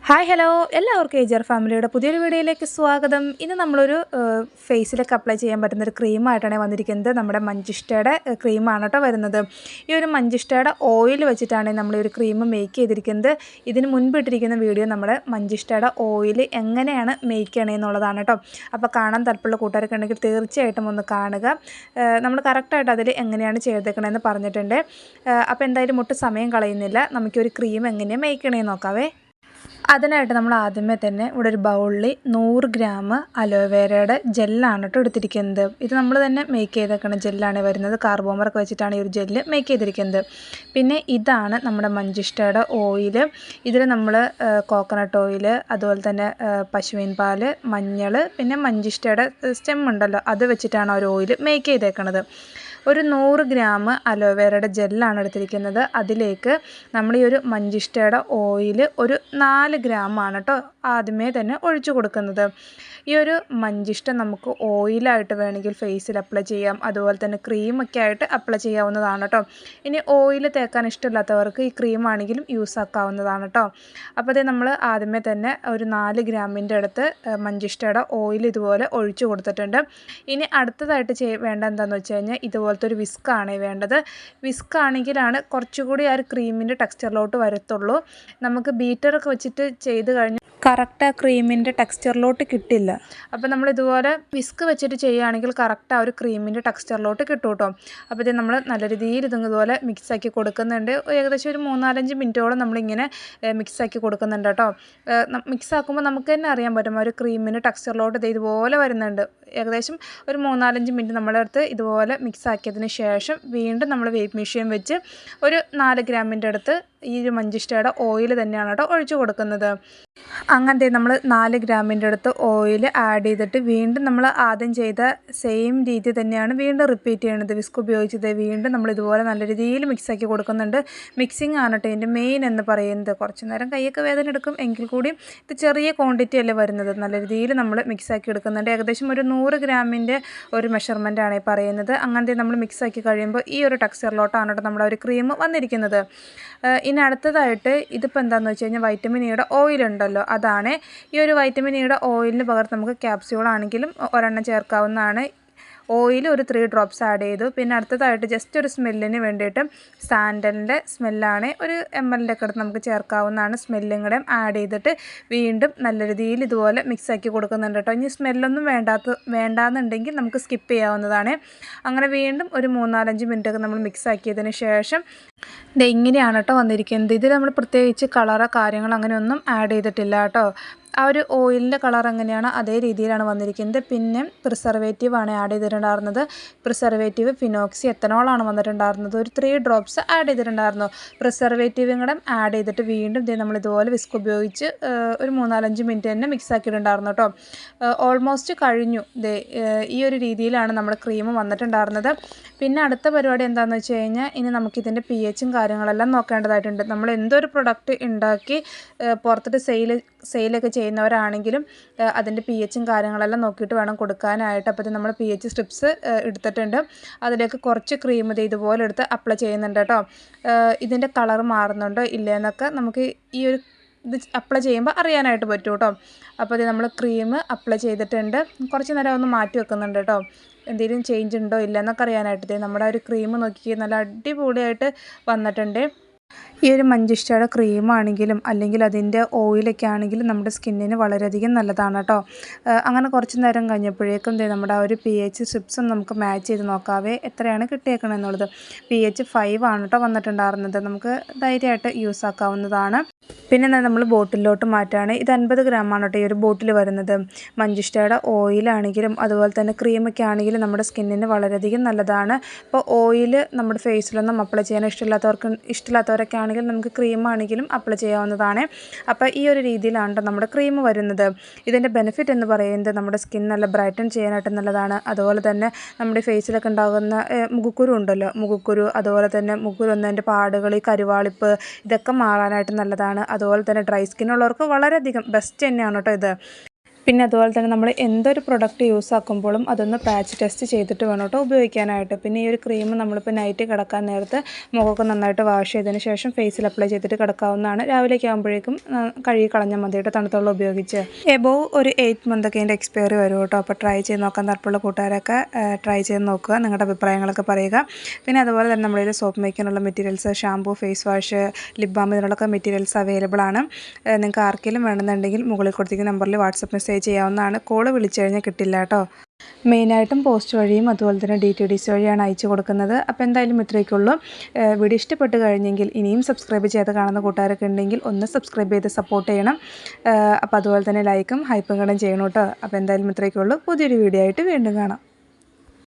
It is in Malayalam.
ഹായ് ഹലോ എല്ലാവർക്കും ഏജർ ഫാമിലിയുടെ പുതിയൊരു വീഡിയോയിലേക്ക് സ്വാഗതം. ഇന്ന് നമ്മളൊരു ഫേസിലൊക്കെ അപ്ലൈ ചെയ്യാൻ പറ്റുന്നൊരു ക്രീമായിട്ടാണ് വന്നിരിക്കുന്നത്. നമ്മുടെ മഞ്ചിഷ്ടയുടെ ക്രീമാണ് കേട്ടോ വരുന്നത്. ഈ ഒരു മഞ്ചിഷ്ടയുടെ ഓയിൽ വെച്ചിട്ടാണ് നമ്മൾ ഈ ഒരു ക്രീം മേക്ക് ചെയ്തിരിക്കുന്നത്. ഇതിന് മുൻപ് ഇട്ടിരിക്കുന്ന വീഡിയോ നമ്മുടെ മഞ്ചിഷ്ടയുടെ ഓയിൽ എങ്ങനെയാണ് മേക്ക് ചെയ്യണമെന്നുള്ളതാണ് കേട്ടോ. അപ്പോൾ കാണാൻ താല്പര്യമുള്ള കൂട്ടുകാരൊക്കെ ഉണ്ടെങ്കിൽ തീർച്ചയായിട്ടും ഒന്ന് കാണുക. നമ്മൾ കറക്റ്റായിട്ട് അതിൽ എങ്ങനെയാണ് ചെയ്തേക്കണമെന്ന് പറഞ്ഞിട്ടുണ്ട്. അപ്പോൾ എന്തായാലും ഒട്ടും സമയം കളയുന്നില്ല, നമുക്കൊരു ക്രീം എങ്ങനെയാണ് മേക്ക് ചെയ്യണമെന്ന് നോക്കാവേ. അതിനായിട്ട് നമ്മൾ ആദ്യമേ തന്നെ ഇവിടെ ഒരു ബൗളിൽ 100 ഗ്രാം അലോവേരയുടെ ജെല്ലാണ് കേട്ടോ എടുത്തിരിക്കുന്നത്. ഇത് നമ്മൾ തന്നെ മേക്ക് ചെയ്തേക്കുന്ന ജെല്ലാണ് വരുന്നത്. കാർബോമറൊക്കെ വെച്ചിട്ടാണ് ഈ ഒരു ജെല്ല് മേക്ക് ചെയ്തിരിക്കുന്നത്. പിന്നെ ഇതാണ് നമ്മുടെ മഞ്ചിഷ്ടയുടെ ഓയിൽ. ഇതിൽ നമ്മൾ കോക്കനട്ട് ഓയിൽ, അതുപോലെ തന്നെ പശുവിൻ പാൽ, മഞ്ഞൾ, പിന്നെ മഞ്ചിഷ്ടയുടെ സ്റ്റെം ഉണ്ടല്ലോ, അത് വെച്ചിട്ടാണ് ഒരു ഓയിൽ മേക്ക് ചെയ്തേക്കുന്നത്. ഒരു 100 ഗ്രാം അലോവേരയുടെ ജെല്ലാണ് എടുത്തിരിക്കുന്നത്. അതിലേക്ക് നമ്മൾ ഈ ഒരു മഞ്ചിഷ്ടയുടെ ഓയിൽ ഒരു 4 ഗ്രാമാണ് കേട്ടോ ആദ്യമേ തന്നെ ഒഴിച്ചു കൊടുക്കുന്നത്. ഈ ഒരു മഞ്ചിഷ്ട നമുക്ക് ഓയിലായിട്ട് വേണമെങ്കിൽ ഫേസിൽ അപ്ലൈ ചെയ്യാം, അതുപോലെ തന്നെ ക്രീമൊക്കെ ആയിട്ട് അപ്ലൈ ചെയ്യാവുന്നതാണ് കേട്ടോ. ഇനി ഓയിൽ തേക്കാൻ ഇഷ്ടമില്ലാത്തവർക്ക് ഈ ക്രീമാണെങ്കിലും യൂസ് ആക്കാവുന്നതാണ് കേട്ടോ. അപ്പോൾ ഇത് നമ്മൾ ആദ്യമേ തന്നെ ഒരു 4 ഗ്രാമിൻ്റെ അടുത്ത് മഞ്ചിഷ്ടയുടെ ഓയിൽ ഇതുപോലെ ഒഴിച്ചു കൊടുത്തിട്ടുണ്ട്. ഇനി അടുത്തതായിട്ട് വേണ്ട എന്താണെന്ന് വെച്ച് കഴിഞ്ഞാൽ ഇതുപോലത്തെ ഒരു വിസ്കാണ് വേണ്ടത്. വിസ്ക് ആണെങ്കിലാണ് കുറച്ചുകൂടി ആ ഒരു ക്രീമിൻ്റെ ടെക്സ്ചറിലോട്ട് വരത്തുള്ളൂ. നമുക്ക് ബീറ്ററൊക്കെ വെച്ചിട്ട് ചെയ്ത് കഴിഞ്ഞാൽ കറക്റ്റ് ആ ക്രീമിൻ്റെ ടെക്സ്ചറിലോട്ട് കിട്ടില്ല. അപ്പോൾ നമ്മൾ ഇതുപോലെ വിസ്ക് വെച്ചിട്ട് ചെയ്യുകയാണെങ്കിൽ കറക്റ്റ് ആ ഒരു ക്രീമിൻ്റെ ടെക്സ്ചറിലോട്ട് കിട്ടും കേട്ടോ. അപ്പോൾ ഇത് നമ്മൾ നല്ല രീതിയിൽ ഇതുപോലെ മിക്സാക്കി കൊടുക്കുന്നുണ്ട്. ഏകദേശം ഒരു 3-4 മിനിറ്റോളം നമ്മളിങ്ങനെ മിക്സാക്കി കൊടുക്കുന്നുണ്ട് കേട്ടോ. മിക്സാക്കുമ്പോൾ നമുക്ക് തന്നെ അറിയാൻ പറ്റും ആ ഒരു ക്രീമിൻ്റെ ടെക്സ്ചറിലോട്ട് ഇത് ഇതുപോലെ വരുന്നുണ്ട്. ഏകദേശം ഒരു 3-4 മിനിറ്റ് നമ്മുടെ അടുത്ത് ഇതുപോലെ മിക്സാക്കിയതിന് ശേഷം വീണ്ടും നമ്മൾ വെയ്റ്റ് മെഷീൻ വെച്ച് ഒരു 4 ഗ്രാമിൻ്റെ അടുത്ത് ഈ ഒരു മഞ്ചിഷ്ടയുടെ ഓയിൽ തന്നെയാണ് കേട്ടോ ഒഴിച്ചു കൊടുക്കുന്നത്. അങ്ങനത്തെ നമ്മൾ 4 ഗ്രാമിൻ്റെ അടുത്ത് ഓയിൽ ആഡ് ചെയ്തിട്ട് വീണ്ടും നമ്മൾ ആദ്യം ചെയ്ത സെയിം രീതി തന്നെയാണ് വീണ്ടും റിപ്പീറ്റ് ചെയ്യണത്. വിസ്ക് ഉപയോഗിച്ചത് വീണ്ടും നമ്മൾ ഇതുപോലെ നല്ല രീതിയിൽ മിക്സാക്കി കൊടുക്കുന്നുണ്ട്. മിക്സിങ് ആണ് കേട്ടോ ഇതിൻ്റെ മെയിൻ എന്ന് പറയുന്നത്. കുറച്ച് നേരം കൈയൊക്കെ വേദന എടുക്കും എങ്കിൽ കൂടിയും ഇത് ചെറിയ ക്വാണ്ടിറ്റി അല്ലേ വരുന്നത്. നല്ല രീതിയിൽ നമ്മൾ മിക്സാക്കി എടുക്കുന്നുണ്ട്. ഏകദേശം ഒരു 100 ഗ്രാമിൻ്റെ ഒരു മെഷർമെൻറ്റാണ് ഈ പറയുന്നത്. അങ്ങനത്തെ നമ്മൾ മിക്സാക്കി കഴിയുമ്പോൾ ഈ ഒരു ടെക്സ്ചറിലോട്ടാണ് കേട്ടോ നമ്മുടെ ഒരു ക്രീം വന്നിരിക്കുന്നത്. ഇനി അടുത്തതായിട്ട് ഇതിപ്പോൾ എന്താണെന്ന് വെച്ച് കഴിഞ്ഞാൽ വൈറ്റമിൻ ഇയുടെ ഓയിൽ ഉണ്ടല്ലോ, അതാണ്. ഈ ഒരു വൈറ്റമിൻ ഇയുടെ ഓയിലിന് പകരം നമുക്ക് ക്യാപ്സ്യൂൾ ആണെങ്കിലും ഒരെണ്ണം ചേർക്കാവുന്നതാണ്. ഓയിൽ ഒരു 3 ഡ്രോപ്സ് ആഡ് ചെയ്തു. പിന്നെ അടുത്തതായിട്ട് ജസ്റ്റ് ഒരു സ്മെല്ലിന് വേണ്ടിയിട്ട് സാൻഡലിൻ്റെ സ്മെല്ലാണ് ഒരു ml ഒക്കെ എടുത്ത് നമുക്ക് ചേർക്കാവുന്നതാണ്. സ്മെല്ലും കൂടെ ആഡ് ചെയ്തിട്ട് വീണ്ടും നല്ല രീതിയിൽ ഇതുപോലെ മിക്സാക്കി കൊടുക്കുന്നുണ്ട് കേട്ടോ. ഇനി സ്മെല്ലൊന്നും വേണ്ടാന്നുണ്ടെങ്കിൽ നമുക്ക് സ്കിപ്പ് ചെയ്യാവുന്നതാണ്. അങ്ങനെ വീണ്ടും ഒരു 3-4 മിനിറ്റൊക്കെ നമ്മൾ മിക്സാക്കിയതിന് ശേഷം ഇത് ഇങ്ങനെയാണ് കേട്ടോ വന്നിരിക്കുന്നത്. ഇതിൽ നമ്മൾ പ്രത്യേകിച്ച് കളറോ കാര്യങ്ങളോ അങ്ങനെയൊന്നും ആഡ് ചെയ്തിട്ടില്ല കേട്ടോ. ആ ഒരു ഓയിലിൻ്റെ കളർ എങ്ങനെയാണ് അതേ രീതിയിലാണ് വന്നിരിക്കുന്നത്. പിന്നെ പ്രിസർവേറ്റീവാണ് ആഡ് ചെയ്തിട്ടുണ്ടായിരുന്നത്. പ്രിസർവേറ്റീവ് ഫിനോക്സി എത്തനോളാണ് വന്നിട്ടുണ്ടായിരുന്നത്. ഒരു 3 ഡ്രോപ്സ് ആഡ് ചെയ്തിട്ടുണ്ടായിരുന്നു. പ്രിസർവേറ്റീവും കൂടെ ആഡ് ചെയ്തിട്ട് വീണ്ടും നമ്മൾ ഇതുപോലെ വിസ്ക് ഉപയോഗിച്ച് ഒരു 3-4 മിനിറ്റ് തന്നെ മിക്സ് ആക്കിയിട്ടുണ്ടായിരുന്നു കേട്ടോ. ഓൾമോസ്റ്റ് കഴിഞ്ഞു. ഈ ഒരു രീതിയിലാണ് നമ്മുടെ ക്രീം വന്നിട്ടുണ്ടായിരുന്നത്. പിന്നെ അടുത്ത പരിപാടി എന്താണെന്ന് വെച്ച് കഴിഞ്ഞാൽ ഇനി നമുക്കിതിൻ്റെ pHും കാര്യങ്ങളെല്ലാം നോക്കേണ്ടതായിട്ടുണ്ട്. നമ്മൾ എന്തൊരു പ്രൊഡക്റ്റ് ഉണ്ടാക്കി പുറത്തിട്ട് സെയിലൊക്കെ ചെയ്യുന്നവരാണെങ്കിലും അതിൻ്റെ pHും കാര്യങ്ങളെല്ലാം നോക്കിയിട്ട് വേണം കൊടുക്കാനായിട്ട്. അപ്പോൾ നമ്മൾ pH സ്ട്രിപ്സ് എടുത്തിട്ടുണ്ട്. അതിലേക്ക് കുറച്ച് ക്രീം ഇതുപോലെ എടുത്ത് അപ്ലൈ ചെയ്യുന്നുണ്ട് കേട്ടോ. ഇതിൻ്റെ കളർ മാറുന്നുണ്ടോ ഇല്ലയെന്നൊക്കെ നമുക്ക് ഈ ഒരു ഇത് അപ്ലൈ ചെയ്യുമ്പോൾ അറിയാനായിട്ട് പറ്റും കേട്ടോ. അപ്പോൾ ഇത് നമ്മൾ ക്രീം അപ്ലൈ ചെയ്തിട്ടുണ്ട്. കുറച്ച് നേരം ഒന്ന് മാറ്റി വെക്കുന്നുണ്ട് കേട്ടോ, എന്തെങ്കിലും ചേഞ്ച് ഉണ്ടോ ഇല്ല എന്നൊക്കെ അറിയാനായിട്ട്. നമ്മുടെ ഒരു ക്രീം നോക്കി നല്ല അടിപൊളിയായിട്ട് വന്നിട്ടുണ്ട്. ഈ ഒരു മഞ്ചിഷ്ടയുടെ ക്രീമാണെങ്കിലും അല്ലെങ്കിൽ അതിൻ്റെ ഓയിലൊക്കെ ആണെങ്കിലും നമ്മുടെ സ്കിന്നിന് വളരെയധികം നല്ലതാണ് കേട്ടോ. അങ്ങനെ കുറച്ച് നേരം കഴിഞ്ഞപ്പോഴേക്കും നമ്മുടെ ആ ഒരു pH സ്ട്രിപ്സും നമുക്ക് മാച്ച് ചെയ്ത് നോക്കാവേ എത്രയാണ് കിട്ടിയേക്കണമെന്നുള്ളത്. pH 5 ആണ് കേട്ടോ വന്നിട്ടുണ്ടായിരുന്നത്. നമുക്ക് ധൈര്യമായിട്ട് യൂസ് ആക്കാവുന്നതാണ്. പിന്നെ നമ്മൾ ബോട്ടിലോട്ട് മാറ്റുകയാണ്. ഇത് 50 ഗ്രാമാണ് കേട്ടോ ഈ ഒരു ബോട്ടിൽ വരുന്നത്. മഞ്ചിഷ്ടയുടെ ഓയിലാണെങ്കിലും അതുപോലെ തന്നെ ക്രീമൊക്കെ ആണെങ്കിലും നമ്മുടെ സ്കിന്നിന് വളരെയധികം നല്ലതാണ്. ഇപ്പോൾ ഓയിൽ നമ്മുടെ ഫേസിലൊന്നും അപ്ലൈ ചെയ്യാൻ ഇഷ്ടമില്ലാത്തവരൊക്കെ ആണെങ്കിൽ നമുക്ക് ക്രീമാണെങ്കിലും അപ്ലൈ ചെയ്യാവുന്നതാണ്. അപ്പോൾ ഈ ഒരു രീതിയിലാണ് നമ്മുടെ ക്രീം വരുന്നത്. ഇതിൻ്റെ ബെനിഫിറ്റ് എന്ന് പറയുന്നത് നമ്മുടെ സ്കിൻ നല്ല ബ്രൈറ്റൻ ചെയ്യാനായിട്ട് നല്ലതാണ്. അതുപോലെ തന്നെ നമ്മുടെ ഫേസിലൊക്കെ ഉണ്ടാകുന്ന മുഖക്കുരു ഉണ്ടല്ലോ, മുഖക്കുരു, അതുപോലെ തന്നെ മുഖക്കുരു വന്നതിൻ്റെ പാടുകൾ, ഈ കരുവാളിപ്പ്, ഇതൊക്കെ മാറാനായിട്ട് നല്ലതാണ്. അതുപോലെ തന്നെ ഡ്രൈ സ്കിന്നുള്ളവർക്ക് വളരെയധികം ബെസ്റ്റ് തന്നെയാണ് കേട്ടോ ഇത്. പിന്നെ അതുപോലെ തന്നെ നമ്മൾ എന്തൊരു പ്രൊഡക്റ്റ് യൂസ് ആക്കുമ്പോഴും അതൊന്ന് പാച്ച് ടെസ്റ്റ് ചെയ്തിട്ട് വേണം കേട്ടോ ഉപയോഗിക്കാനായിട്ട്. പിന്നെ ഈ ഒരു ക്രീം നമ്മളിപ്പോൾ നൈറ്റ് കിടക്കാൻ നേരത്ത് മുഖമൊക്കെ നന്നായിട്ട് വാഷ് ചെയ്തതിന് ശേഷം ഫേസിൽ അപ്ലൈ ചെയ്തിട്ട് കിടക്കാവുന്നതാണ്. രാവിലേക്ക് ആകുമ്പോഴേക്കും കഴുകി കളഞ്ഞാൽ മതി കേട്ടോ, തണുത്ത വെള്ളം ഉപയോഗിച്ച്. എബോവ് ഒരു 8 മന്തൊക്കെ അതിൻ്റെ എക്സ്പയറി വരും കേട്ടോ. അപ്പോൾ ട്രൈ ചെയ്ത് നോക്കാൻ താല്പര്യമുള്ള കൂട്ടുകാരൊക്കെ ട്രൈ ചെയ്ത് നോക്കുക, നിങ്ങളുടെ അഭിപ്രായങ്ങളൊക്കെ പറയുക. പിന്നെ അതുപോലെ തന്നെ നമ്മുടെ സോപ്പ് മേക്കിനുള്ള materials, shampoo, face wash, lip balm, ഇതിനുള്ളൊക്കെ മെറ്റീരിയൽസ് അവൈലബിൾ ആണ്. നിങ്ങൾക്ക് ആർക്കെങ്കിലും വേണമെന്നുണ്ടെങ്കിൽ മുകളിൽ കൊടുത്തിരിക്കുന്ന നമ്പറിൽ വാട്സപ്പ് മെസ്സേജ് ചെയ്യാവുന്നതാണ്. കോള് വിളിച്ചു കഴിഞ്ഞാൽ കിട്ടില്ല കേട്ടോ. മെയിനായിട്ടും പോസ്റ്റ് വഴിയും അതുപോലെ തന്നെ DTDC വഴിയാണ് അയച്ചു കൊടുക്കുന്നത്. അപ്പോൾ എന്തായാലും ഇത്രയൊക്കെയുള്ളൂ. വീഡിയോ ഇഷ്ടപ്പെട്ട് കഴിഞ്ഞെങ്കിൽ ഇനിയും സബ്സ്ക്രൈബ് ചെയ്ത് കാണുന്ന കൂട്ടുകാരൊക്കെ ഉണ്ടെങ്കിൽ ഒന്ന് സബ്സ്ക്രൈബ് ചെയ്ത് സപ്പോർട്ട് ചെയ്യണം. അപ്പോൾ അതുപോലെ തന്നെ ലൈക്കും ഹൈപ്പും കണ്ടും ചെയ്യണം കേട്ടോ. അപ്പോൾ എന്തായാലും ഇത്രയൊക്കെയുള്ളൂ. പുതിയൊരു വീഡിയോ ആയിട്ട് വീണ്ടും കാണാം.